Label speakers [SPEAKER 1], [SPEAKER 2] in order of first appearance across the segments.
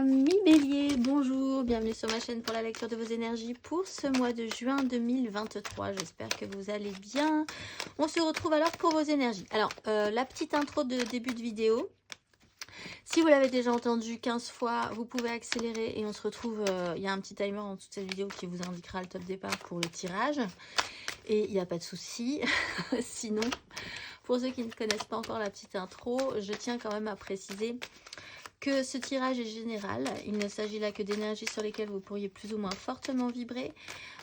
[SPEAKER 1] Amis Bélier, bonjour, bienvenue sur ma chaîne pour la lecture de vos énergies pour ce mois de juin 2023. J'espère que vous allez bien. On se retrouve alors pour vos énergies. Alors, la petite intro de début de vidéo. Si vous l'avez déjà entendu 15 fois, vous pouvez accélérer et on se retrouve. Il y a un petit timer en dessous de cette vidéo qui vous indiquera le top départ pour le tirage. Et il n'y a pas de souci. Sinon, pour ceux qui ne connaissent pas encore la petite intro, je tiens quand même à préciser que ce tirage est général. Il ne s'agit là que d'énergies sur lesquelles vous pourriez plus ou moins fortement vibrer.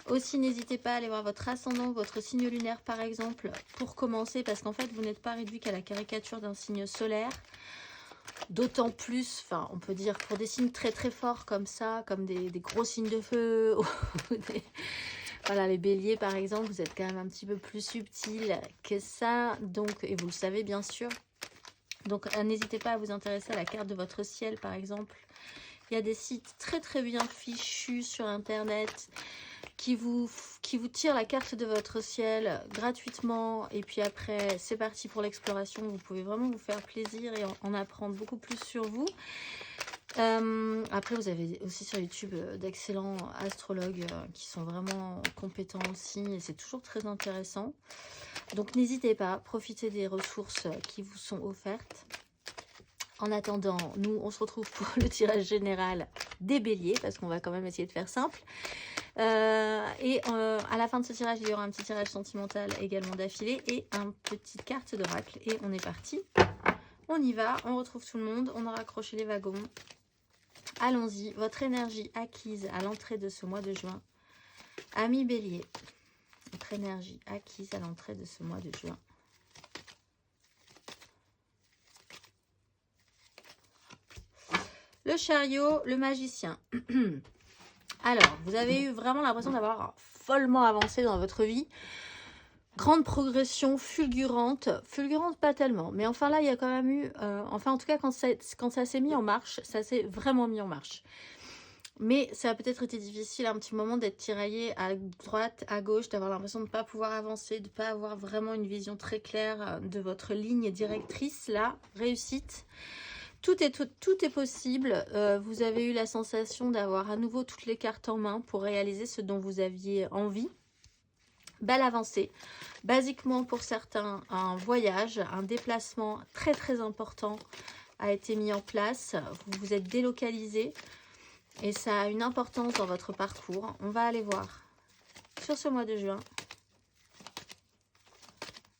[SPEAKER 1] Aussi, n'hésitez pas à aller voir votre ascendant, votre signe lunaire par exemple, pour commencer, parce qu'en fait, vous n'êtes pas réduit qu'à la caricature d'un signe solaire. D'autant plus, enfin, on peut dire pour des signes très très forts comme ça, comme des gros signes de feu, voilà, les béliers par exemple, vous êtes quand même un petit peu plus subtil que ça, donc, et vous le savez bien sûr. Donc, n'hésitez pas à vous intéresser à la carte de votre ciel, par exemple. Il y a des sites très très bien fichus sur Internet qui vous tirent la carte de votre ciel gratuitement. Et puis après, c'est parti pour l'exploration. Vous pouvez vraiment vous faire plaisir et en apprendre beaucoup plus sur vous. Après, vous avez aussi sur YouTube d'excellents astrologues qui sont vraiment compétents aussi. Et c'est toujours très intéressant. Donc n'hésitez pas, profitez des ressources qui vous sont offertes. En attendant, nous, on se retrouve pour le tirage général des béliers, parce qu'on va quand même essayer de faire simple. À la fin de ce tirage, il y aura un petit tirage sentimental également d'affilée et une petite carte d'oracle. Et on est parti. On y va, on retrouve tout le monde, on a raccroché les wagons. Allons-y, votre énergie acquise à l'entrée de ce mois de juin. Amis bélier. Votre énergie acquise à l'entrée de ce mois de juin. Le chariot, le magicien. Alors, vous avez eu vraiment l'impression d'avoir follement avancé dans votre vie. Grande progression, fulgurante. Fulgurante, pas tellement. Mais enfin là, il y a quand même eu... enfin, en tout cas, quand ça s'est mis en marche, ça s'est vraiment mis en marche. Mais ça a peut-être été difficile un petit moment d'être tiraillé à droite, à gauche, d'avoir l'impression de ne pas pouvoir avancer, de ne pas avoir vraiment une vision très claire de votre ligne directrice. Là, réussite. Tout est possible. Vous avez eu la sensation d'avoir à nouveau toutes les cartes en main pour réaliser ce dont vous aviez envie. Belle avancée. Basiquement, pour certains, un voyage, un déplacement très très important a été mis en place. Vous vous êtes délocalisé. Et ça a une importance dans votre parcours. On va aller voir sur ce mois de juin.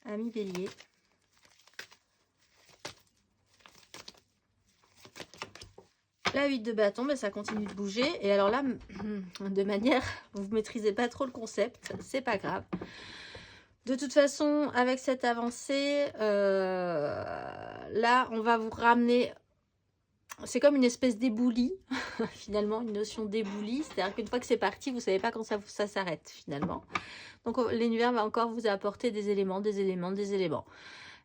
[SPEAKER 1] Amis bélier. La 8 de bâton, ben ça continue de bouger. Et alors là, de manière, vous ne maîtrisez pas trop le concept. C'est pas grave. De toute façon, avec cette avancée, là, on va vous ramener... C'est comme une espèce d'éboulis, finalement, une notion d'éboulis. C'est-à-dire qu'une fois que c'est parti, vous ne savez pas quand ça s'arrête, finalement. Donc, l'univers va encore vous apporter des éléments.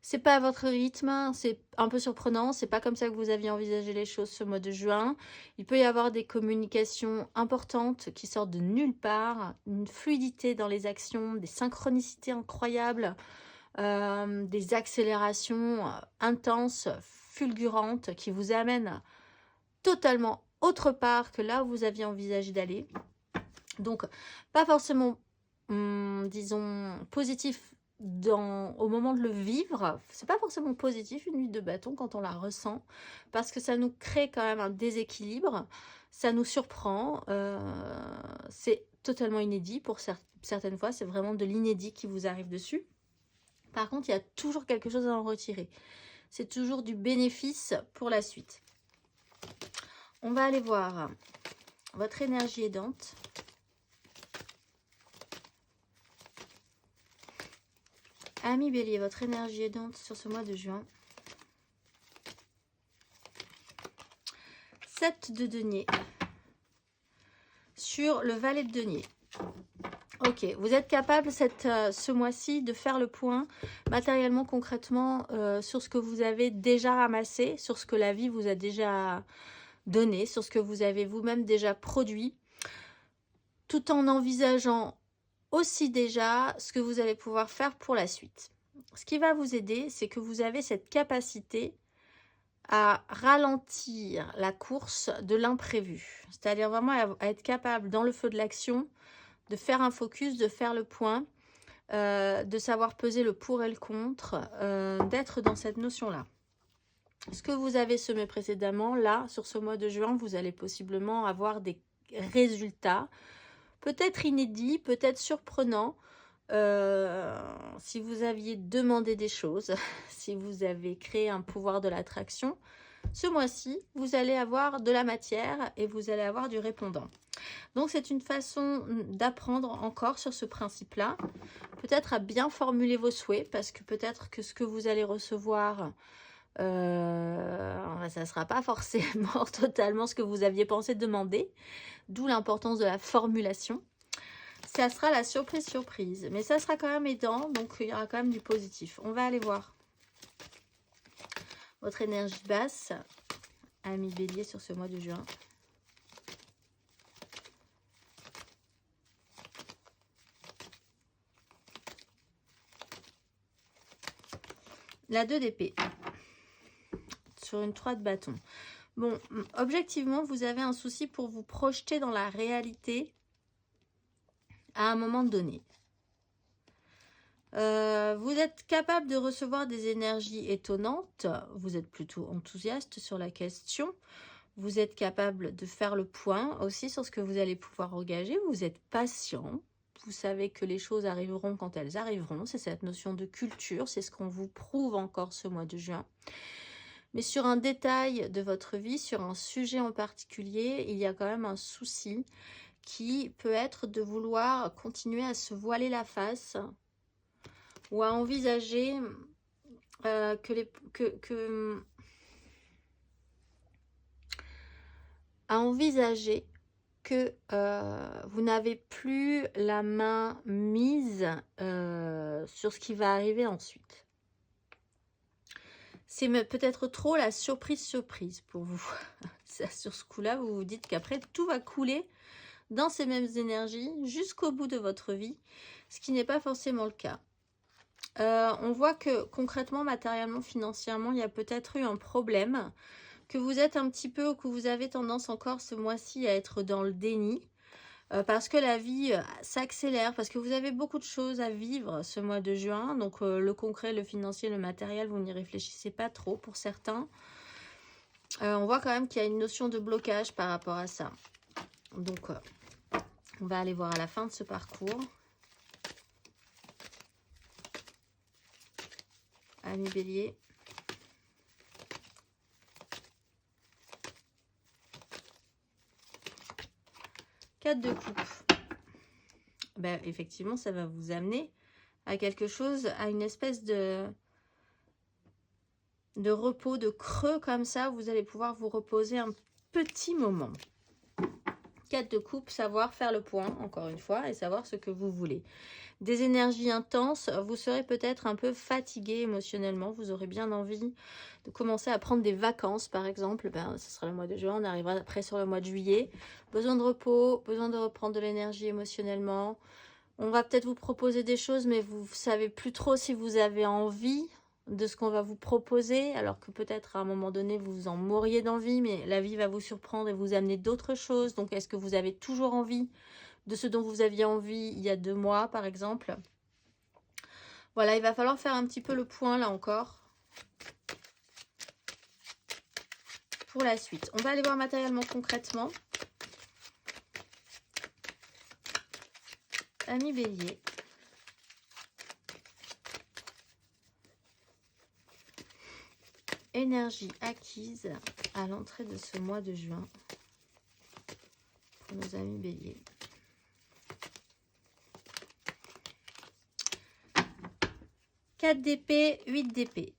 [SPEAKER 1] C'est pas à votre rythme, c'est un peu surprenant. C'est pas comme ça que vous aviez envisagé les choses ce mois de juin. Il peut y avoir des communications importantes qui sortent de nulle part, une fluidité dans les actions, des synchronicités incroyables, des accélérations intenses, fulgurantes qui vous amènent totalement autre part que là où vous aviez envisagé d'aller. Donc, pas forcément, disons, positif au moment de le vivre. C'est pas forcément positif une 8 de bâton quand on la ressent, parce que ça nous crée quand même un déséquilibre, ça nous surprend, c'est totalement inédit pour certaines fois, c'est vraiment de l'inédit qui vous arrive dessus. Par contre, il y a toujours quelque chose à en retirer. C'est toujours du bénéfice pour la suite. On va aller voir votre énergie aidante. Amis bélier, votre énergie aidante sur ce mois de juin. 7 de denier. Sur le valet de denier. Ok, vous êtes capable ce mois-ci de faire le point matériellement, concrètement, sur ce que vous avez déjà ramassé, sur ce que la vie vous a déjà donné, sur ce que vous avez vous-même déjà produit, tout en envisageant aussi déjà ce que vous allez pouvoir faire pour la suite. Ce qui va vous aider, c'est que vous avez cette capacité à ralentir la course de l'imprévu. C'est-à-dire vraiment à être capable, dans le feu de l'action, de faire un focus, de faire le point, de savoir peser le pour et le contre, d'être dans cette notion-là. Ce que vous avez semé précédemment, là, sur ce mois de juin, vous allez possiblement avoir des résultats, peut-être inédits, peut-être surprenants. Si vous aviez demandé des choses, si vous avez créé un pouvoir de l'attraction, ce mois-ci, vous allez avoir de la matière et vous allez avoir du répondant. Donc, c'est une façon d'apprendre encore sur ce principe-là. Peut-être à bien formuler vos souhaits, parce que peut-être que ce que vous allez recevoir, ça ne sera pas forcément totalement ce que vous aviez pensé demander, d'où l'importance de la formulation. Ça sera la surprise, mais ça sera quand même aidant, donc il y aura quand même du positif. On va aller voir votre énergie basse, ami Bélier, sur ce mois de juin. La 2 d'épée sur une 3 de bâton. Bon, objectivement, vous avez un souci pour vous projeter dans la réalité à un moment donné. Vous êtes capable de recevoir des énergies étonnantes. Vous êtes plutôt enthousiaste sur la question. Vous êtes capable de faire le point aussi sur ce que vous allez pouvoir engager. Vous êtes patient. Vous savez que les choses arriveront quand elles arriveront. C'est cette notion de culture. C'est ce qu'on vous prouve encore ce mois de juin. Mais sur un détail de votre vie, sur un sujet en particulier, il y a quand même un souci qui peut être de vouloir continuer à se voiler la face ou à envisager à envisager que vous n'avez plus la main mise sur ce qui va arriver ensuite. C'est peut-être trop la surprise pour vous. Sur ce coup-là, vous vous dites qu'après, tout va couler dans ces mêmes énergies jusqu'au bout de votre vie, ce qui n'est pas forcément le cas. On voit que concrètement, matériellement, financièrement, il y a peut-être eu un problème, que vous êtes un petit peu, ou que vous avez tendance encore ce mois-ci à être dans le déni, parce que la vie s'accélère, parce que vous avez beaucoup de choses à vivre ce mois de juin, donc le concret, le financier, le matériel, vous n'y réfléchissez pas trop pour certains. On voit quand même qu'il y a une notion de blocage par rapport à ça. Donc, on va aller voir à la fin de ce parcours. Ami Bélier. Quatre de coupe. Ben, effectivement, ça va vous amener à quelque chose, à une espèce de repos, de creux comme ça. Vous allez pouvoir vous reposer un petit moment. 4 de coupe, savoir faire le point, encore une fois, et savoir ce que vous voulez. Des énergies intenses, vous serez peut-être un peu fatigué émotionnellement, vous aurez bien envie de commencer à prendre des vacances, par exemple. Ben, ce sera le mois de juin, on arrivera après sur le mois de juillet. Besoin de repos, besoin de reprendre de l'énergie émotionnellement. On va peut-être vous proposer des choses, mais vous ne savez plus trop si vous avez envie de ce qu'on va vous proposer, alors que peut-être à un moment donné vous en mourriez d'envie, mais la vie va vous surprendre et vous amener d'autres choses. Donc est-ce que vous avez toujours envie de ce dont vous aviez envie il y a 2 mois par exemple? Voilà, il va falloir faire un petit peu le point là encore pour la suite. On va aller voir matériellement concrètement. Ami Bélier. Énergie acquise à l'entrée de ce mois de juin pour nos amis Bélier. Quatre d'épée, 8 d'épée.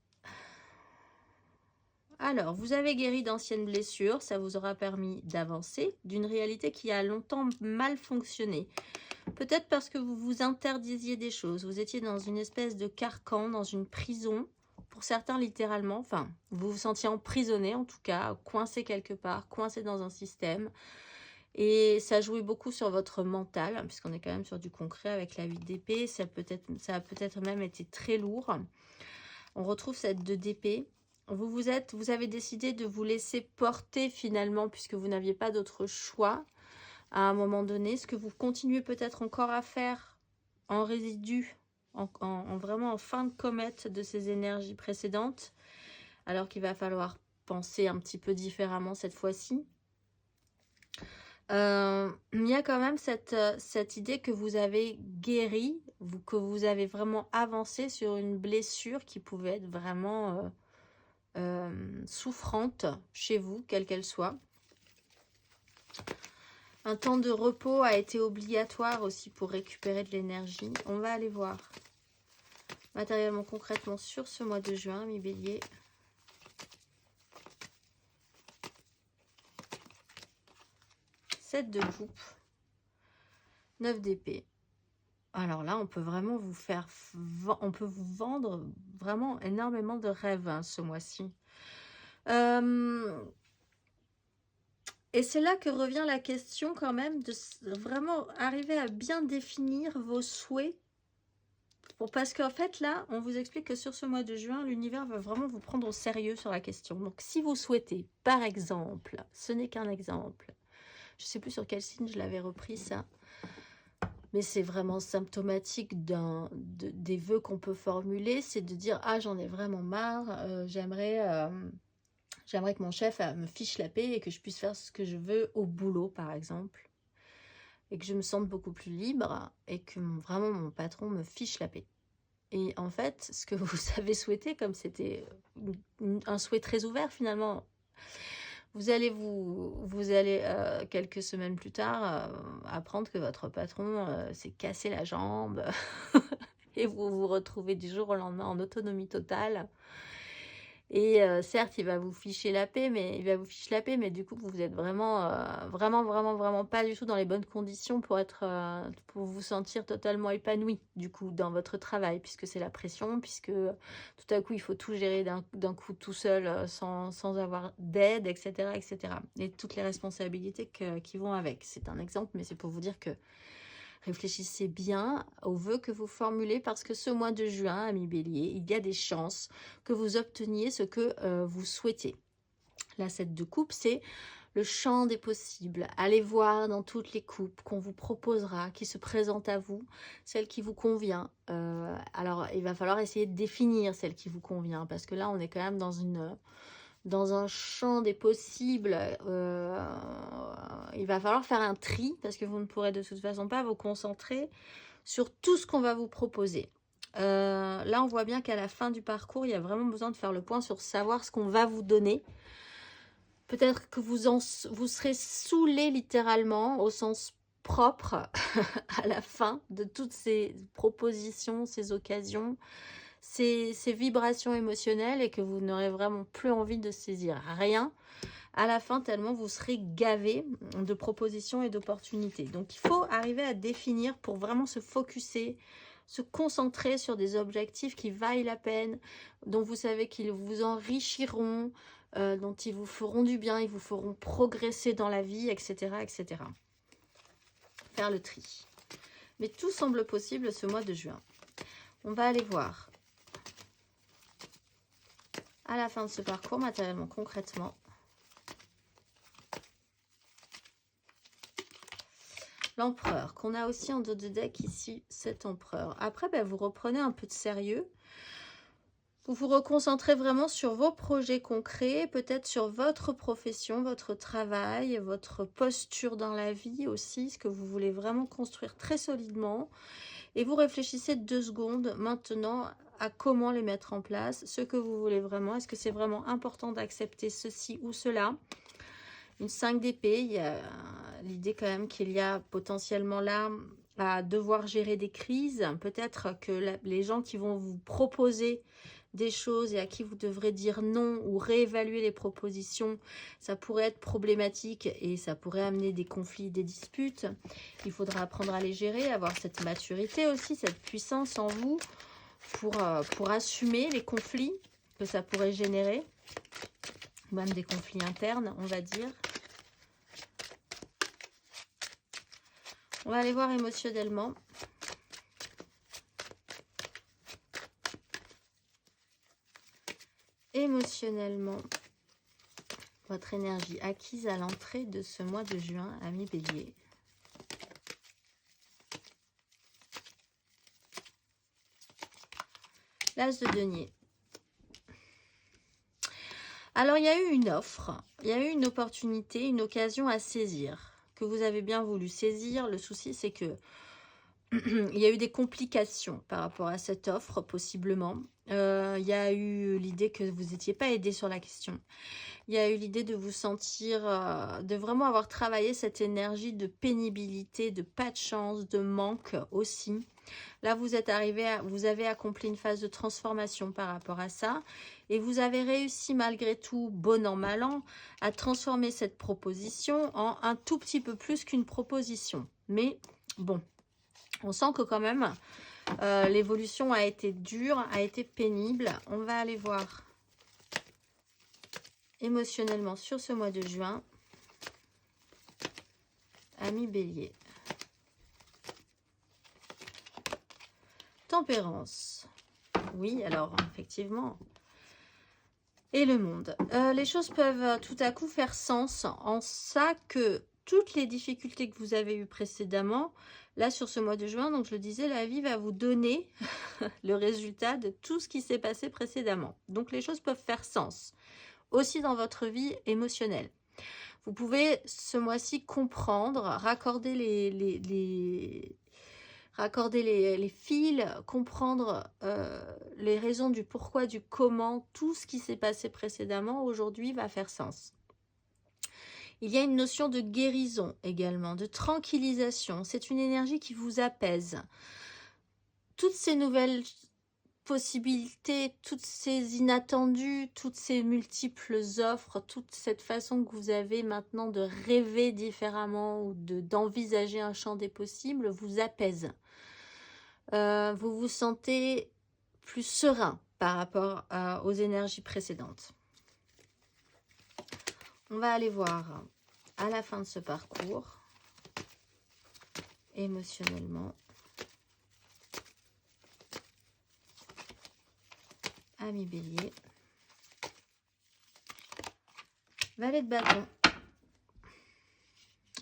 [SPEAKER 1] Alors, vous avez guéri d'anciennes blessures, ça vous aura permis d'avancer d'une réalité qui a longtemps mal fonctionné. Peut-être parce que vous vous interdisiez des choses, vous étiez dans une espèce de carcan, dans une prison. Pour certains, littéralement, enfin, vous vous sentiez emprisonné en tout cas, coincé quelque part, coincé dans un système. Et ça jouait beaucoup sur votre mental, puisqu'on est quand même sur du concret avec la 8 d'épée. Ça a peut-être même été très lourd. On retrouve cette 2 d'épée. vous avez décidé de vous laisser porter finalement, puisque vous n'aviez pas d'autre choix à un moment donné. Ce que vous continuez peut-être encore à faire en résidu, vraiment en fin de comète de ces énergies précédentes, alors qu'il va falloir penser un petit peu différemment cette fois-ci. Il y a quand même cette idée que vous avez guéri, que vous avez vraiment avancé sur une blessure qui pouvait être vraiment souffrante chez vous, quelle qu'elle soit. Un temps de repos a été obligatoire aussi pour récupérer de l'énergie. On va aller voir matériellement, concrètement sur ce mois de juin, mi bélier. 7 de coupe, 9 d'épée. Alors là, on peut vraiment vous on peut vous vendre vraiment énormément de rêves hein, ce mois-ci. Et c'est là que revient la question quand même de vraiment arriver à bien définir vos souhaits. Parce qu'en fait là, on vous explique que sur ce mois de juin, l'univers va vraiment vous prendre au sérieux sur la question. Donc si vous souhaitez, par exemple, ce n'est qu'un exemple, je ne sais plus sur quel signe je l'avais repris ça, mais c'est vraiment symptomatique des vœux qu'on peut formuler, c'est de dire « Ah, j'en ai vraiment marre, j'aimerais que mon chef me fiche la paix et que je puisse faire ce que je veux au boulot, par exemple. Et que je me sente beaucoup plus libre et que vraiment mon patron me fiche la paix. » Et en fait, ce que vous avez souhaité, comme c'était un souhait très ouvert finalement, vous allez quelques semaines plus tard apprendre que votre patron s'est cassé la jambe et vous vous retrouvez du jour au lendemain en autonomie totale. Et certes, il va vous ficher la paix, mais du coup, vous êtes vraiment pas du tout dans les bonnes conditions pour vous sentir totalement épanoui, du coup, dans votre travail, puisque c'est la pression, puisque tout à coup, il faut tout gérer d'un coup tout seul, sans avoir d'aide, etc., etc. Et toutes les responsabilités qui vont avec. C'est un exemple, mais c'est pour vous dire que réfléchissez bien aux vœux que vous formulez parce que ce mois de juin, amis bélier, il y a des chances que vous obteniez ce que vous souhaitez. La 7 de coupe, c'est le champ des possibles. Allez voir dans toutes les coupes qu'on vous proposera, qui se présentent à vous, celle qui vous convient. Alors, il va falloir essayer de définir celle qui vous convient parce que là, on est quand même dans un champ des possibles. Il va falloir faire un tri parce que vous ne pourrez de toute façon pas vous concentrer sur tout ce qu'on va vous proposer. Là, on voit bien qu'à la fin du parcours, il y a vraiment besoin de faire le point sur savoir ce qu'on va vous donner. Peut-être que vous serez saoulé littéralement au sens propre à la fin de toutes ces propositions, ces occasions, ces vibrations émotionnelles et que vous n'aurez vraiment plus envie de saisir rien à la fin tellement vous serez gavé de propositions et d'opportunités. Donc il faut arriver à définir pour vraiment se focuser, se concentrer sur des objectifs qui vaillent la peine, dont vous savez qu'ils vous enrichiront, dont ils vous feront du bien, ils vous feront progresser dans la vie, etc., etc. Faire le tri. Mais tout semble possible ce mois de juin. On va aller voir à la fin de ce parcours, matériellement, concrètement. L'empereur, qu'on a aussi en dos de deck ici, cet empereur. Après, ben, vous reprenez un peu de sérieux. Vous vous reconcentrez vraiment sur vos projets concrets, peut-être sur votre profession, votre travail, votre posture dans la vie aussi, ce que vous voulez vraiment construire très solidement. Et vous réfléchissez 2 secondes maintenant à comment les mettre en place, ce que vous voulez vraiment. Est-ce que c'est vraiment important d'accepter ceci ou cela? Une 5 d'épée, il y a l'idée quand même qu'il y a potentiellement là à devoir gérer des crises. Peut-être que les gens qui vont vous proposer des choses et à qui vous devrez dire non ou réévaluer les propositions, ça pourrait être problématique et ça pourrait amener des conflits, des disputes. Il faudra apprendre à les gérer, avoir cette maturité aussi, cette puissance en vous pour assumer les conflits que ça pourrait générer, même des conflits internes, on va dire. On va aller voir émotionnellement. émotionnellement votre énergie acquise à l'entrée de ce mois de juin, amis Bélier. L'As de denier. Alors, il y a eu une offre, il y a eu une opportunité, une occasion à saisir, que vous avez bien voulu saisir. Le souci, c'est que il y a eu des complications par rapport à cette offre, possiblement. Il y a eu l'idée que vous n'étiez pas aidé sur la question. Il y a eu l'idée de vous sentir, de vraiment avoir travaillé cette énergie de pénibilité, de pas de chance, de manque aussi. Là, vous êtes arrivé, vous avez accompli une phase de transformation par rapport à ça. Et vous avez réussi malgré tout, bon an, mal an, à transformer cette proposition en un tout petit peu plus qu'une proposition. Mais bon, on sent que quand même, l'évolution a été dure, a été pénible. On va aller voir émotionnellement sur ce mois de juin. Amis Bélier. Tempérance. Oui, alors, effectivement. Et le monde. Les choses peuvent tout à coup faire sens en ça que toutes les difficultés que vous avez eues précédemment, là, sur ce mois de juin, donc je le disais, la vie va vous donner le résultat de tout ce qui s'est passé précédemment. Donc, les choses peuvent faire sens. Aussi dans votre vie émotionnelle. Vous pouvez, ce mois-ci, comprendre, raccorder les fils, comprendre les raisons du pourquoi, du comment, tout ce qui s'est passé précédemment, aujourd'hui, va faire sens. Il y a une notion de guérison également, de tranquillisation. C'est une énergie qui vous apaise. Toutes ces nouvelles possibilités, toutes ces inattendus, toutes ces multiples offres, toute cette façon que vous avez maintenant de rêver différemment ou d'envisager un champ des possibles vous apaise. Vous vous sentez plus serein par rapport aux énergies précédentes. On va aller voir à la fin de ce parcours, émotionnellement. Amis Bélier. Valet de bâton.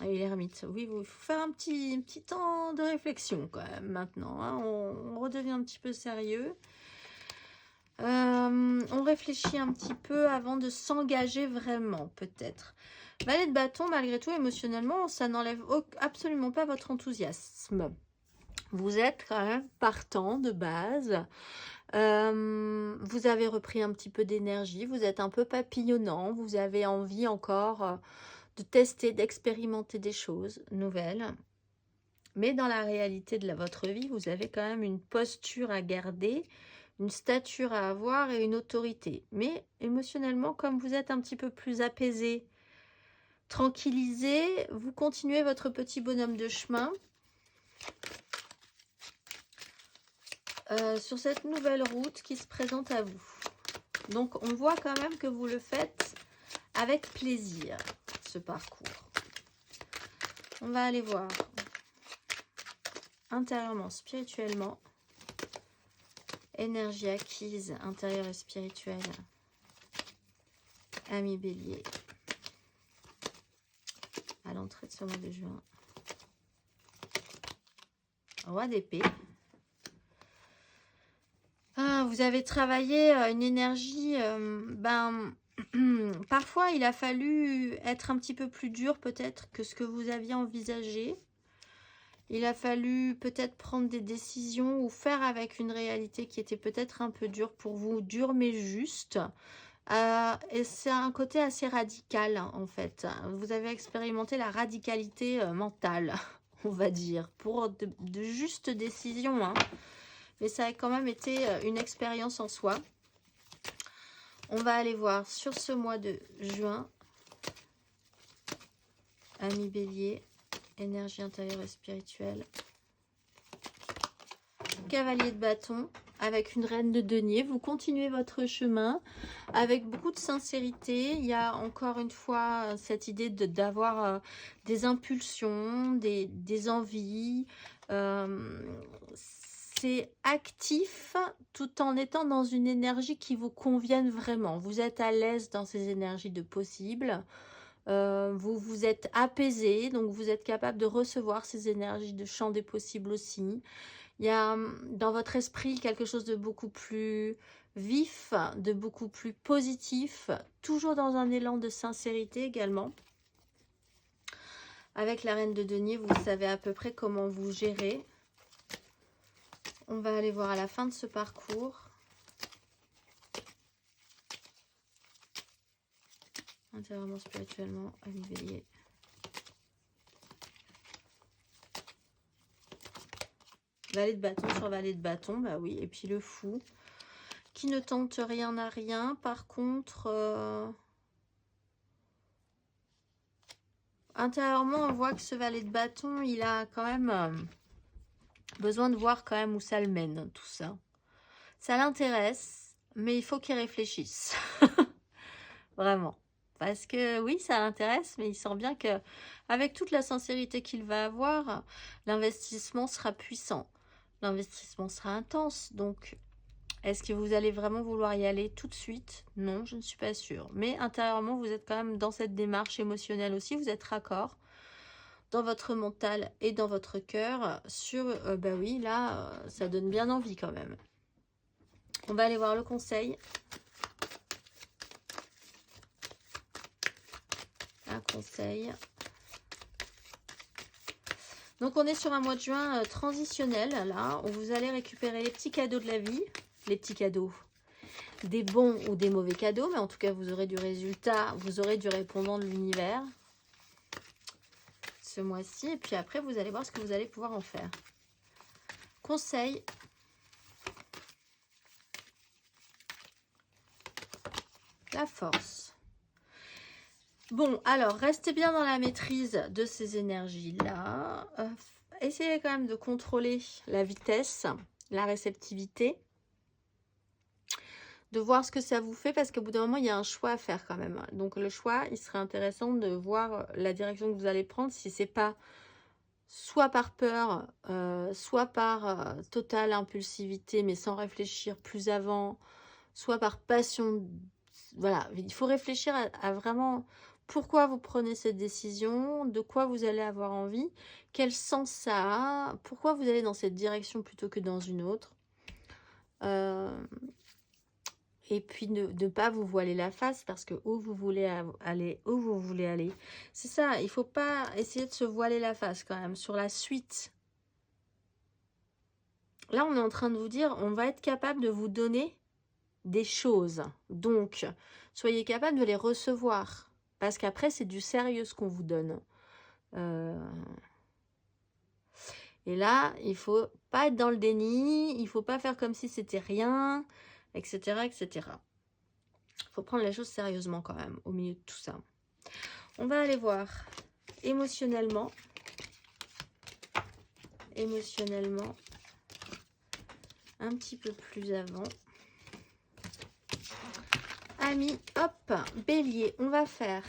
[SPEAKER 1] Et l'ermite. Oui, il faut faire un petit temps de réflexion quand même maintenant. Hein. On redevient un petit peu sérieux. On réfléchit un petit peu avant de s'engager vraiment, peut-être. Valet de bâton, malgré tout, émotionnellement, ça n'enlève absolument pas votre enthousiasme. Vous êtes quand même partant de base. Vous avez repris un petit peu d'énergie. Vous êtes un peu papillonnant. Vous avez envie encore de tester, d'expérimenter des choses nouvelles. Mais dans la réalité de votre vie, vous avez quand même une posture à garder, une stature à avoir et une autorité. Mais émotionnellement, comme vous êtes un petit peu plus apaisé, tranquillisé, vous continuez votre petit bonhomme de chemin sur cette nouvelle route qui se présente à vous. Donc, on voit quand même que vous le faites avec plaisir, ce parcours. On va aller voir intérieurement, spirituellement, énergie acquise, intérieure et spirituelle, amis Bélier, à l'entrée de ce mois de juin. Roi d'épée. Ah, vous avez travaillé une énergie, parfois il a fallu être un petit peu plus dur peut-être que ce que vous aviez envisagé. Il a fallu peut-être prendre des décisions ou faire avec une réalité qui était peut-être un peu dure pour vous, dure mais juste. Et c'est un côté assez radical en fait. Vous avez expérimenté la radicalité mentale, on va dire, pour de justes décisions. Hein. Mais ça a quand même été une expérience en soi. On va aller voir sur ce mois de juin, amis Bélier, énergie intérieure et spirituelle. Cavalier de bâton avec une reine de denier. Vous continuez votre chemin avec beaucoup de sincérité. Il y a encore une fois cette idée d'avoir des impulsions, des envies. c'est actif tout en étant dans une énergie qui vous convienne vraiment. Vous êtes à l'aise dans ces énergies de possible. Vous êtes apaisé, donc vous êtes capable de recevoir ces énergies de champ des possibles aussi. Il y a dans votre esprit quelque chose de beaucoup plus vif, de beaucoup plus positif, toujours dans un élan de sincérité également. Avec la reine de denier, vous savez à peu près comment vous gérez. On va aller voir à la fin de ce parcours. Intérieurement, spirituellement, ami bélier. Valet de bâton sur valet de bâton, bah oui. Et puis le fou, qui ne tente rien à rien. Par contre, intérieurement, on voit que ce valet de bâton, il a quand même besoin de voir quand même où ça le mène, tout ça. Ça l'intéresse, mais il faut qu'il réfléchisse. Vraiment. Parce que oui, ça l'intéresse, mais il sent bien que avec toute la sincérité qu'il va avoir, l'investissement sera puissant. L'investissement sera intense. Donc, est-ce que vous allez vraiment vouloir y aller tout de suite? Non, je ne suis pas sûre. Mais intérieurement, vous êtes quand même dans cette démarche émotionnelle aussi. Vous êtes raccord dans votre mental et dans votre cœur sur, bah oui, là, ça donne bien envie quand même. On va aller voir le conseil. Un conseil. Donc on est sur un mois de juin transitionnel, là, où vous allez récupérer les petits cadeaux de la vie, les petits cadeaux, des bons ou des mauvais cadeaux, mais en tout cas vous aurez du résultat, vous aurez du répondant de l'univers ce mois-ci, et puis après vous allez voir ce que vous allez pouvoir en faire. Conseil. La force. Bon, alors, restez bien dans la maîtrise de ces énergies-là. Essayez quand même de contrôler la vitesse, la réceptivité, de voir ce que ça vous fait, parce qu'au bout d'un moment, il y a un choix à faire quand même. Donc, le choix, il serait intéressant de voir la direction que vous allez prendre, si c'est pas soit par peur, soit par totale impulsivité, mais sans réfléchir plus avant, soit par passion. Voilà, il faut réfléchir à vraiment pourquoi vous prenez cette décision, de quoi vous allez avoir envie, quel sens ça a, pourquoi vous allez dans cette direction plutôt que dans une autre. Et puis ne pas vous voiler la face, parce que où vous voulez aller, c'est ça, il ne faut pas essayer de se voiler la face quand même sur la suite. Là, on est en train de vous dire, on va être capable de vous donner des choses. Donc, soyez capable de les recevoir. Parce qu'après, c'est du sérieux ce qu'on vous donne. Et là, il ne faut pas être dans le déni. Il ne faut pas faire comme si c'était rien, etc., etc. Il faut prendre les choses sérieusement quand même, au milieu de tout ça. On va aller voir émotionnellement. Émotionnellement. Un petit peu plus avant. Amis, hop, bélier, on va faire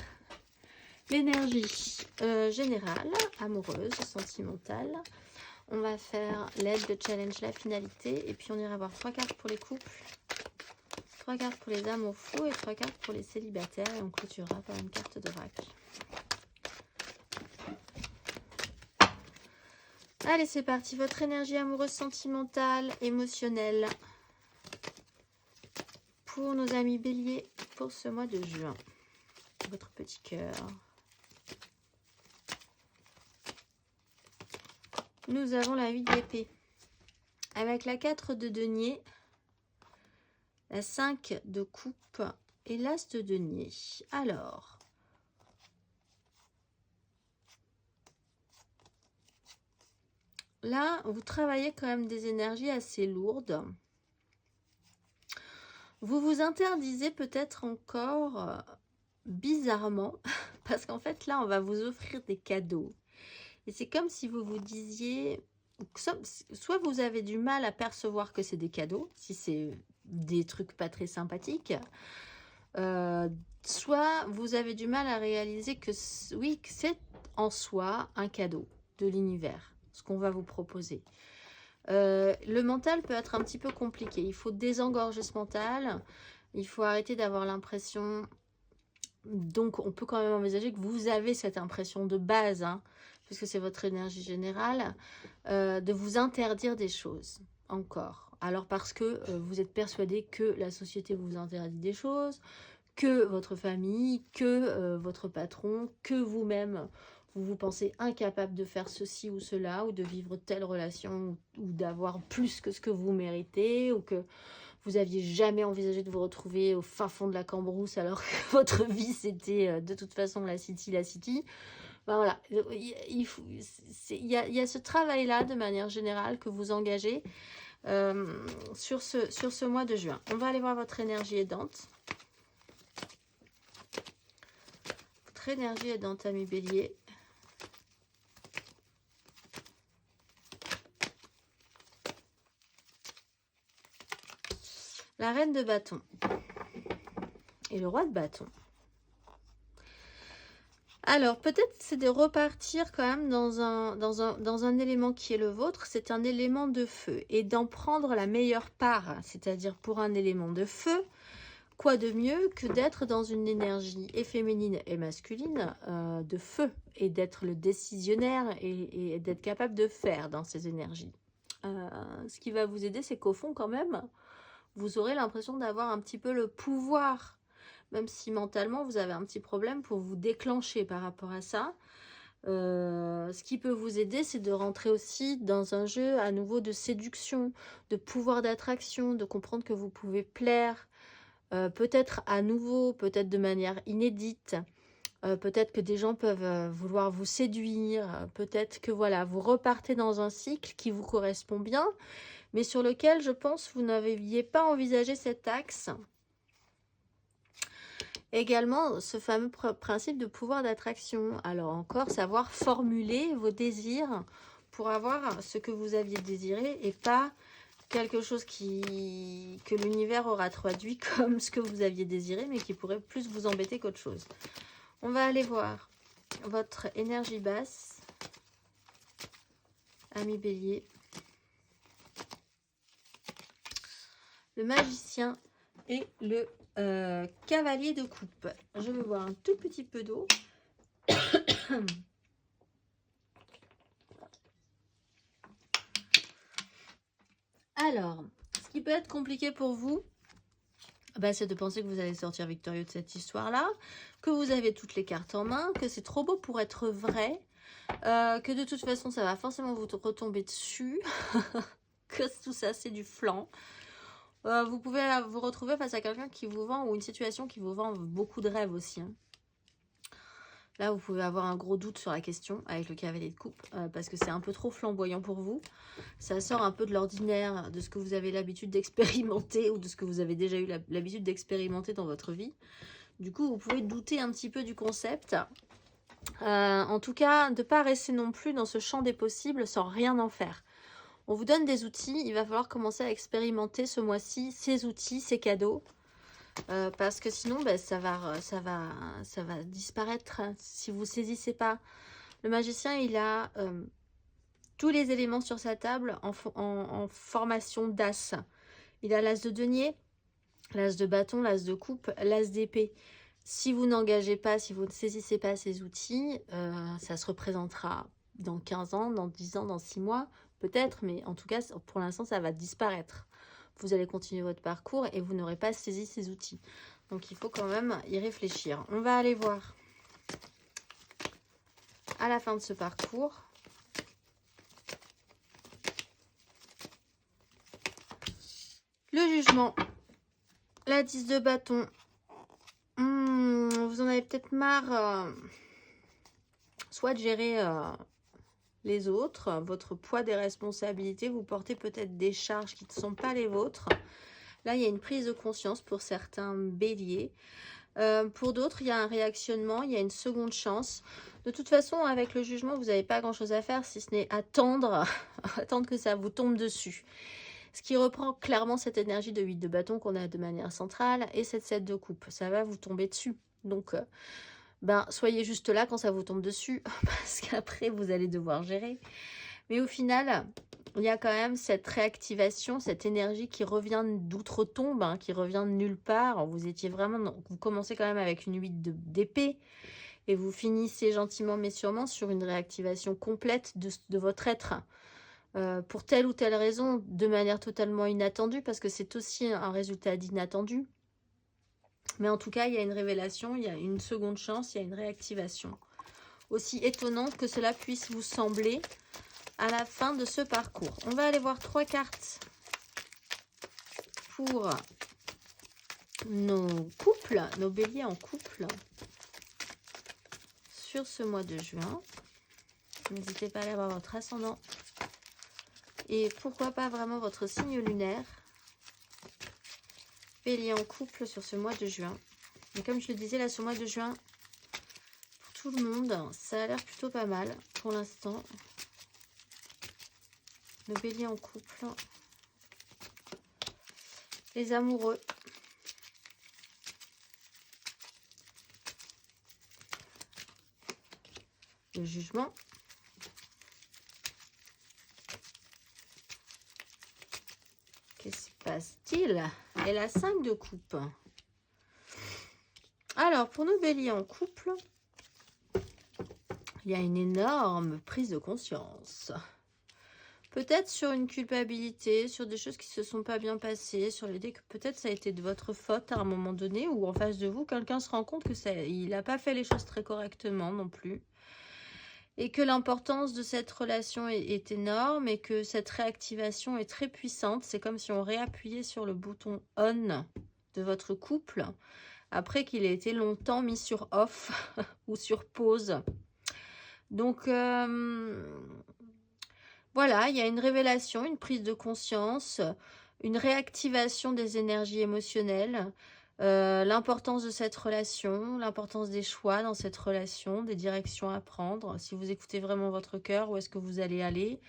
[SPEAKER 1] l'énergie générale, amoureuse, sentimentale. On va faire l'aide, le challenge, la finalité. Et puis on ira voir 3 cartes pour les couples, 3 cartes pour les amours fous et 3 cartes pour les célibataires. Et on clôturera par une carte de vrac. Allez, c'est parti. Votre énergie amoureuse, sentimentale, émotionnelle. Pour nos amis béliers, pour ce mois de juin. Votre petit cœur. Nous avons la 8 d'épée. Avec la 4 de denier, la 5 de coupe et l'as de denier. Alors, là, vous travaillez quand même des énergies assez lourdes. Vous vous interdisez peut-être encore bizarrement, parce qu'en fait, là, on va vous offrir des cadeaux. Et c'est comme si vous vous disiez, soit vous avez du mal à percevoir que c'est des cadeaux, si c'est des trucs pas très sympathiques, soit vous avez du mal à réaliser que oui, que c'est en soi un cadeau de l'univers, ce qu'on va vous proposer. Le mental peut être un petit peu compliqué. Il faut désengorger ce mental. Il faut arrêter d'avoir l'impression... Donc, on peut quand même envisager que vous avez cette impression de base, hein, puisque c'est votre énergie générale, de vous interdire des choses encore. Alors, parce que vous êtes persuadé que la société vous interdit des choses, que votre famille, que votre patron, que vous-même, vous pensez incapable de faire ceci ou cela, ou de vivre telle relation, ou d'avoir plus que ce que vous méritez, ou que vous aviez jamais envisagé de vous retrouver au fin fond de la Cambrousse alors que votre vie c'était de toute façon la city, la city. Ben voilà, il y a ce travail-là de manière générale que vous engagez sur ce mois de juin. On va aller voir votre énergie aidante. Votre énergie aidante, ami Bélier. La reine de bâton et le roi de bâton. Alors, peut-être c'est de repartir quand même dans un élément qui est le vôtre, c'est un élément de feu, et d'en prendre la meilleure part, c'est-à-dire pour un élément de feu, quoi de mieux que d'être dans une énergie et féminine et masculine de feu, et d'être le décisionnaire et d'être capable de faire dans ces énergies. Ce qui va vous aider, c'est qu'au fond quand même, vous aurez l'impression d'avoir un petit peu le pouvoir, même si mentalement vous avez un petit problème pour vous déclencher par rapport à ça. Ce qui peut vous aider, c'est de rentrer aussi dans un jeu à nouveau de séduction, de pouvoir d'attraction, de comprendre que vous pouvez plaire, peut-être à nouveau, peut-être de manière inédite, peut-être que des gens peuvent vouloir vous séduire, peut-être que voilà, vous repartez dans un cycle qui vous correspond bien, mais sur lequel, je pense, vous n'aviez pas envisagé cet axe. Également, ce fameux principe de pouvoir d'attraction. Alors encore, savoir formuler vos désirs pour avoir ce que vous aviez désiré et pas quelque chose que l'univers aura traduit comme ce que vous aviez désiré, mais qui pourrait plus vous embêter qu'autre chose. On va aller voir votre énergie basse, ami Bélier. Le magicien et le cavalier de coupe. Je vais boire un tout petit peu d'eau. Alors, ce qui peut être compliqué pour vous, bah, c'est de penser que vous allez sortir victorieux de cette histoire-là, que vous avez toutes les cartes en main, que c'est trop beau pour être vrai, que de toute façon, ça va forcément vous retomber dessus, que tout ça, c'est du flan. Vous pouvez vous retrouver face à quelqu'un qui vous vend, ou une situation qui vous vend beaucoup de rêves aussi. Hein. Là, vous pouvez avoir un gros doute sur la question avec le cavalier de coupe, parce que c'est un peu trop flamboyant pour vous. Ça sort un peu de l'ordinaire, de ce que vous avez l'habitude d'expérimenter, ou de ce que vous avez déjà eu l'habitude d'expérimenter dans votre vie. Du coup, vous pouvez douter un petit peu du concept. En tout cas, de ne pas rester non plus dans ce champ des possibles sans rien en faire. On vous donne des outils, il va falloir commencer à expérimenter ce mois-ci ces outils, ces cadeaux, parce que sinon ça va disparaître si vous ne saisissez pas. Le magicien, il a tous les éléments sur sa table en formation d'as. Il a l'as de denier, l'as de bâton, l'as de coupe, l'as d'épée. Si vous n'engagez pas, si vous ne saisissez pas ces outils, ça se représentera dans 15 ans, dans 10 ans, dans 6 mois, peut-être, mais en tout cas, pour l'instant, ça va disparaître. Vous allez continuer votre parcours et vous n'aurez pas saisi ces outils. Donc, il faut quand même y réfléchir. On va aller voir à la fin de ce parcours. Le jugement. La 10 de bâton. Vous en avez peut-être marre soit de gérer les autres, votre poids des responsabilités, vous portez peut-être des charges qui ne sont pas les vôtres. Là, il y a une prise de conscience pour certains béliers. Pour d'autres, il y a un réactionnement, il y a une seconde chance. De toute façon, avec le jugement, vous n'avez pas grand-chose à faire, si ce n'est attendre, attendre que ça vous tombe dessus. Ce qui reprend clairement cette énergie de 8 de bâton qu'on a de manière centrale et cette 7 de coupe. Ça va vous tomber dessus. Donc, soyez juste là quand ça vous tombe dessus, parce qu'après, vous allez devoir gérer. Mais au final, il y a quand même cette réactivation, cette énergie qui revient d'outre-tombe, hein, qui revient de nulle part. Vous étiez vraiment, vous commencez quand même avec une 8 d'épée et vous finissez gentiment mais sûrement sur une réactivation complète de votre être. Pour telle ou telle raison, de manière totalement inattendue, parce que c'est aussi un résultat d'inattendu. Mais en tout cas, il y a une révélation, il y a une seconde chance, il y a une réactivation. Aussi étonnante que cela puisse vous sembler à la fin de ce parcours. On va aller voir 3 cartes pour nos couples, nos béliers en couple, sur ce mois de juin. N'hésitez pas à aller voir votre ascendant. Et pourquoi pas vraiment votre signe lunaire. Bélier en couple sur ce mois de juin. Et comme je le disais, là, ce mois de juin, pour tout le monde, ça a l'air plutôt pas mal pour l'instant. Le bélier en couple. Les amoureux. Le jugement. Qu'est-ce qui se passe-t-il? Et la 5 de coupe. Alors, pour nos béliers en couple, il y a une énorme prise de conscience. Peut-être sur une culpabilité, sur des choses qui se sont pas bien passées, sur l'idée que peut-être ça a été de votre faute à un moment donné, ou en face de vous, quelqu'un se rend compte que il n'a pas fait les choses très correctement non plus. Et que l'importance de cette relation est énorme et que cette réactivation est très puissante. C'est comme si on réappuyait sur le bouton on de votre couple après qu'il ait été longtemps mis sur off ou sur pause. Donc voilà, il y a une révélation, une prise de conscience, une réactivation des énergies émotionnelles, l'importance de cette relation, l'importance des choix dans cette relation, des directions à prendre. Si vous écoutez vraiment votre cœur, où est-ce que vous allez aller?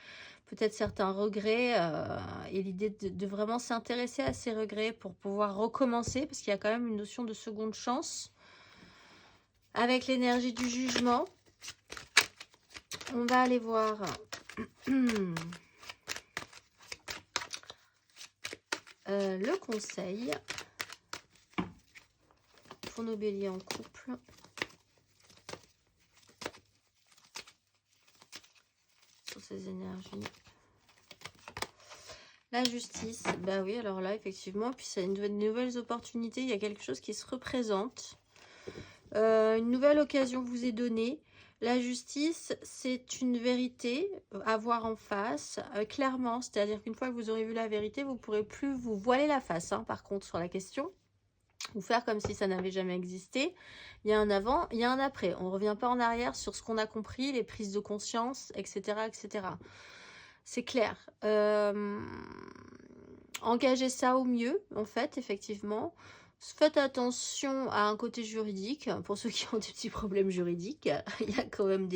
[SPEAKER 1] Peut-être certains regrets et l'idée de vraiment s'intéresser à ces regrets pour pouvoir recommencer, parce qu'il y a quand même une notion de seconde chance. Avec l'énergie du jugement, on va aller voir le conseil pour nos béliers en couple. Sur ces énergies. La justice, bah oui, alors là, effectivement, puis c'est une nouvelles opportunités, il y a quelque chose qui se représente. Une nouvelle occasion vous est donnée. La justice, c'est une vérité à voir en face, clairement. C'est-à-dire qu'une fois que vous aurez vu la vérité, vous ne pourrez plus vous voiler la face, hein, par contre, sur la question. Ou faire comme si ça n'avait jamais existé. Il y a un avant, il y a un après. On ne revient pas en arrière sur ce qu'on a compris, les prises de conscience, etc. etc. C'est clair. Engagez ça au mieux, en fait, effectivement. Faites attention à un côté juridique. Pour ceux qui ont des petits problèmes juridiques, il y a quand même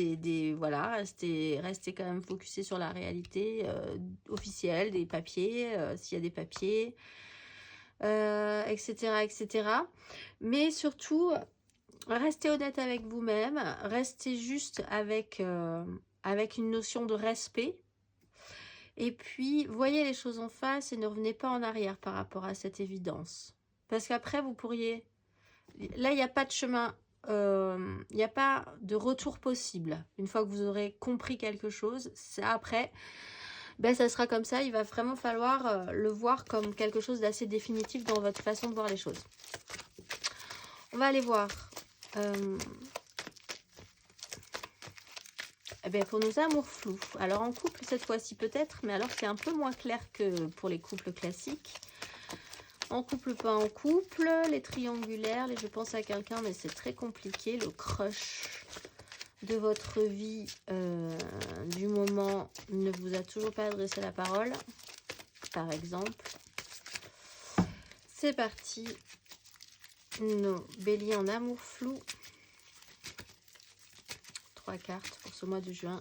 [SPEAKER 1] voilà, restez quand même focusé sur la réalité officielle, des papiers, s'il y a des papiers, etc., etc. Mais surtout, restez honnête avec vous-même. Restez juste avec une notion de respect. Et puis, voyez les choses en face et ne revenez pas en arrière par rapport à cette évidence. Parce qu'après, vous pourriez... Là, il n'y a pas de chemin, il n'y a pas de retour possible. Une fois que vous aurez compris quelque chose, ça après, ben, ça sera comme ça. Il va vraiment falloir le voir comme quelque chose d'assez définitif dans votre façon de voir les choses. On va aller voir... Eh bien, pour nos amours flous. Alors en couple cette fois-ci peut-être, mais alors c'est un peu moins clair que pour les couples classiques. En couple, pas en couple, les triangulaires, je pense à quelqu'un, mais c'est très compliqué. Le crush de votre vie du moment ne vous a toujours pas adressé la parole, par exemple. C'est parti. Nos béliers en amour flou. 3 cartes pour ce mois de juin.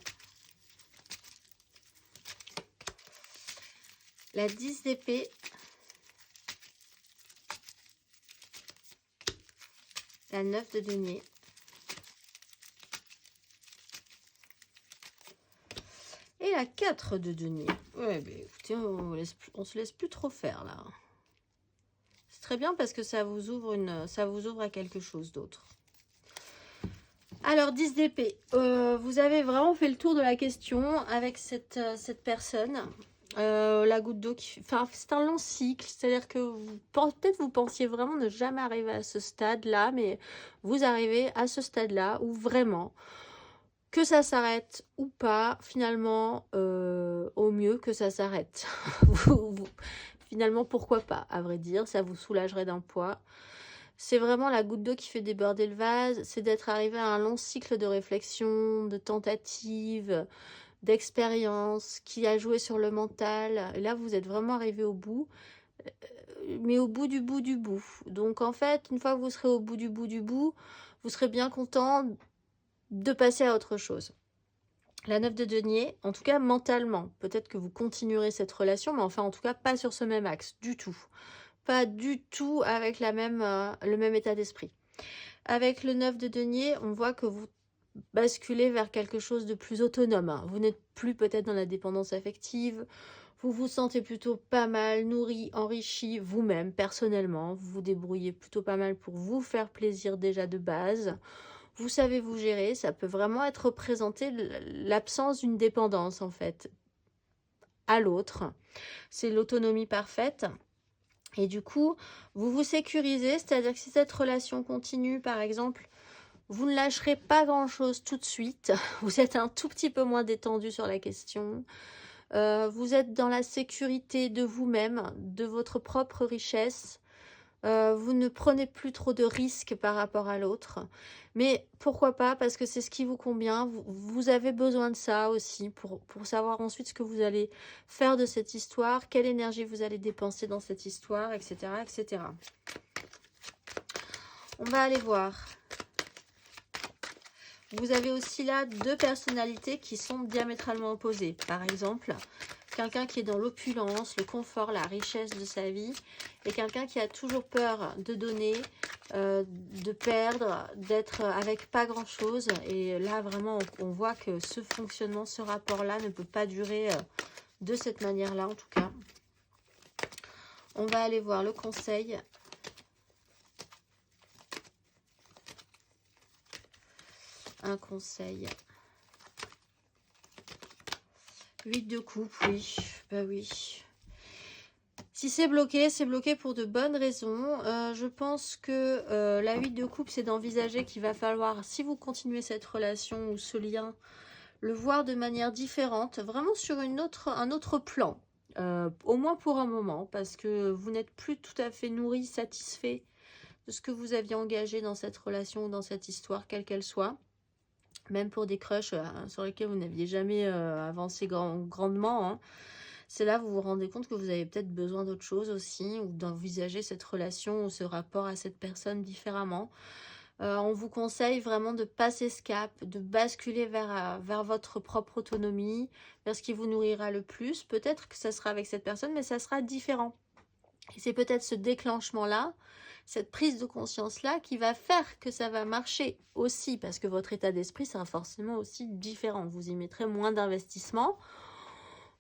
[SPEAKER 1] La 10 d'épée. La 9 de denier. Et la 4 de denier. Ouais, mais écoutez, on se laisse plus trop faire là. C'est très bien parce que ça vous ouvre à quelque chose d'autre. Alors, 10 d'épée. Vous avez vraiment fait le tour de la question avec cette personne. La goutte d'eau qui... Enfin, c'est un long cycle. C'est-à-dire que peut-être vous pensiez vraiment ne jamais arriver à ce stade-là, mais vous arrivez à ce stade-là où vraiment... Que ça s'arrête ou pas, finalement, au mieux que ça s'arrête. Finalement, pourquoi pas, à vrai dire, ça vous soulagerait d'un poids. C'est vraiment la goutte d'eau qui fait déborder le vase, c'est d'être arrivé à un long cycle de réflexion, de tentative, d'expérience, qui a joué sur le mental. Et là, vous êtes vraiment arrivé au bout, mais au bout du bout du bout. Donc, en fait, une fois que vous serez au bout du bout du bout, vous serez bien content de passer à autre chose. La 9 de denier, en tout cas mentalement, peut-être que vous continuerez cette relation, mais enfin en tout cas pas sur ce même axe, du tout. Pas du tout avec le même état d'esprit. Avec le 9 de denier, on voit que vous basculez vers quelque chose de plus autonome. Hein. Vous n'êtes plus peut-être dans la dépendance affective, vous vous sentez plutôt pas mal nourri, enrichi vous-même, personnellement. Vous vous débrouillez plutôt pas mal pour vous faire plaisir déjà de base. Vous savez vous gérer, ça peut vraiment être représenté l'absence d'une dépendance en fait à l'autre. C'est l'autonomie parfaite. Et du coup, vous vous sécurisez, c'est-à-dire que si cette relation continue, par exemple, vous ne lâcherez pas grand-chose tout de suite. Vous êtes un tout petit peu moins détendu sur la question. Vous êtes dans la sécurité de vous-même, de votre propre richesse. Vous ne prenez plus trop de risques par rapport à l'autre. Mais pourquoi pas? Parce que c'est ce qui vous convient. Vous avez besoin de ça aussi pour savoir ensuite ce que vous allez faire de cette histoire, quelle énergie vous allez dépenser dans cette histoire, etc. etc. On va aller voir. Vous avez aussi là deux personnalités qui sont diamétralement opposées. Par exemple, quelqu'un qui est dans l'opulence, le confort, la richesse de sa vie, et quelqu'un qui a toujours peur de donner, de perdre, d'être avec pas grand-chose. Et là, vraiment, on voit que ce fonctionnement, ce rapport-là ne peut pas durer de cette manière-là, en tout cas. On va aller voir le conseil. Un conseil. 8 de coupe, oui. Bah oui. Si c'est bloqué pour de bonnes raisons. Je pense que la 8 de coupe, c'est d'envisager qu'il va falloir, si vous continuez cette relation ou ce lien, le voir de manière différente, vraiment sur un autre plan. Au moins pour un moment, parce que vous n'êtes plus tout à fait nourri, satisfait de ce que vous aviez engagé dans cette relation ou dans cette histoire, quelle qu'elle soit. Même pour des crushs sur lesquels vous n'aviez jamais avancé grandement. Hein. C'est là que vous vous rendez compte que vous avez peut-être besoin d'autre chose aussi, ou d'envisager cette relation ou ce rapport à cette personne différemment. On vous conseille vraiment de passer ce cap, de basculer vers votre propre autonomie, vers ce qui vous nourrira le plus. Peut-être que ça sera avec cette personne, mais ça sera différent. Et c'est peut-être ce déclenchement-là, cette prise de conscience-là qui va faire que ça va marcher aussi, parce que votre état d'esprit sera forcément aussi différent. Vous y mettrez moins d'investissement,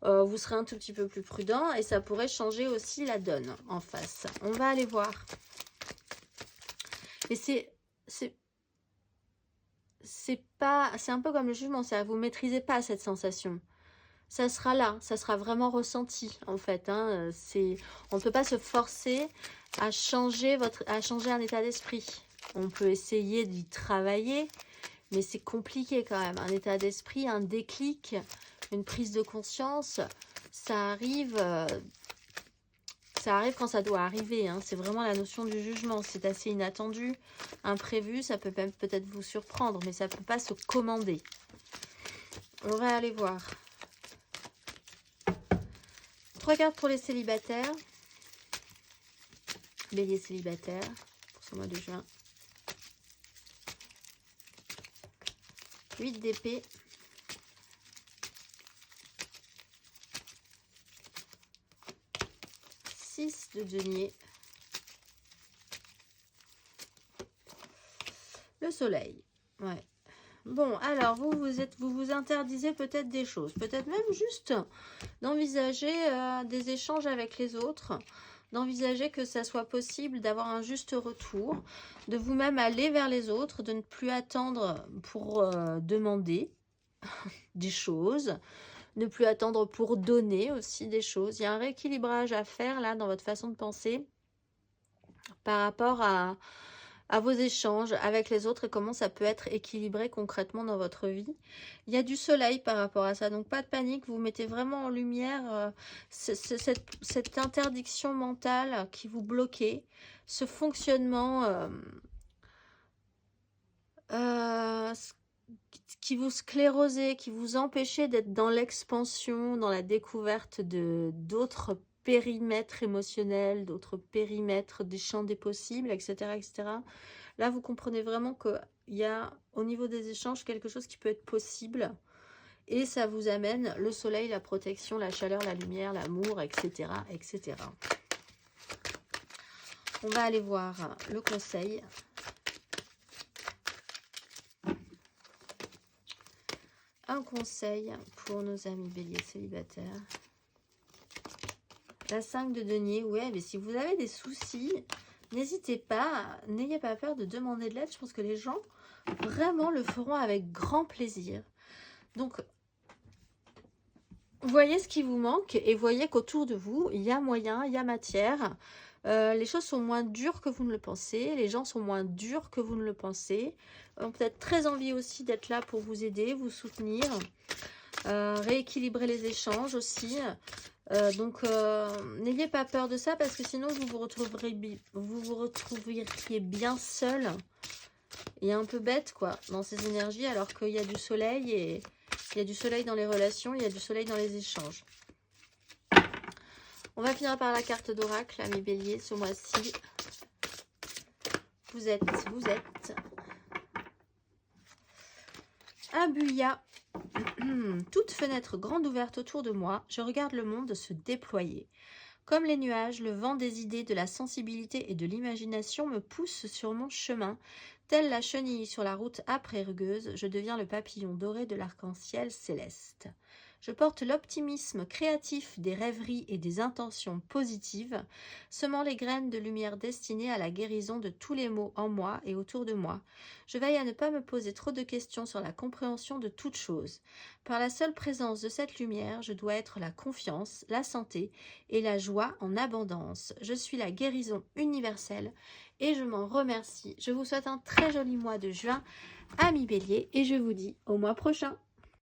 [SPEAKER 1] vous serez un tout petit peu plus prudent et ça pourrait changer aussi la donne en face. On va aller voir. Et c'est un peu comme le jugement, vous ne maîtrisez pas cette sensation. Ça sera là, ça sera vraiment ressenti en fait. Hein. On ne peut pas se forcer à changer un état d'esprit. On peut essayer d'y travailler, mais c'est compliqué quand même. Un état d'esprit, un déclic, une prise de conscience, ça arrive quand ça doit arriver. Hein. C'est vraiment la notion du jugement. C'est assez inattendu, imprévu. Ça peut même peut-être vous surprendre, mais ça ne peut pas se commander. On va aller voir. 3 cartes pour les célibataires. Bélier célibataire pour ce mois de juin. 8 d'épée. 6 de denier. Le soleil. Ouais. Bon, alors, vous vous interdisez peut-être des choses. Peut-être même juste d'envisager des échanges avec les autres. D'envisager que ça soit possible d'avoir un juste retour. De vous-même aller vers les autres. De ne plus attendre pour demander des choses. Ne plus attendre pour donner aussi des choses. Il y a un rééquilibrage à faire là dans votre façon de penser par rapport à vos échanges avec les autres et comment ça peut être équilibré concrètement dans votre vie. Il y a du soleil par rapport à ça, donc pas de panique, vous mettez vraiment en lumière cette interdiction mentale qui vous bloquait, ce fonctionnement qui vous sclérosait, qui vous empêchait d'être dans l'expansion, dans la découverte d'autres périmètres émotionnels, d'autres périmètres des champs des possibles, etc., etc. Là, vous comprenez vraiment qu'il y a, au niveau des échanges, quelque chose qui peut être possible. Et ça vous amène le soleil, la protection, la chaleur, la lumière, l'amour, etc., etc. On va aller voir le conseil. Un conseil pour nos amis béliers célibataires. La 5 de denier, ouais, mais si vous avez des soucis, n'hésitez pas, n'ayez pas peur de demander de l'aide. Je pense que les gens vraiment le feront avec grand plaisir. Donc, voyez ce qui vous manque et voyez qu'autour de vous, il y a moyen, il y a matière. Les choses sont moins dures que vous ne le pensez. Les gens sont moins durs que vous ne le pensez. Ont peut-être très envie aussi d'être là pour vous aider, vous soutenir. Rééquilibrer les échanges aussi. Donc, n'ayez pas peur de ça parce que sinon, vous vous retrouveriez bien seul et un peu bête, quoi, dans ces énergies, alors qu'il y a du soleil et il y a du soleil dans les relations, il y a du soleil dans les échanges. On va finir par la carte d'oracle, amis béliers, ce mois-ci. Vous êtes Abuya. Toute fenêtre grande ouverte autour de moi, je regarde le monde se déployer. Comme les nuages, le vent des idées, de la sensibilité et de l'imagination me pousse sur mon chemin. Telle la chenille sur la route âpre et rugueuse, je deviens le papillon doré de l'arc-en-ciel céleste. Je porte l'optimisme créatif des rêveries et des intentions positives, semant les graines de lumière destinées à la guérison de tous les maux en moi et autour de moi. Je veille à ne pas me poser trop de questions sur la compréhension de toute chose. Par la seule présence de cette lumière, je dois être la confiance, la santé et la joie en abondance. Je suis la guérison universelle et je m'en remercie. Je vous souhaite un très joli mois de juin, amis béliers, et je vous dis au mois prochain.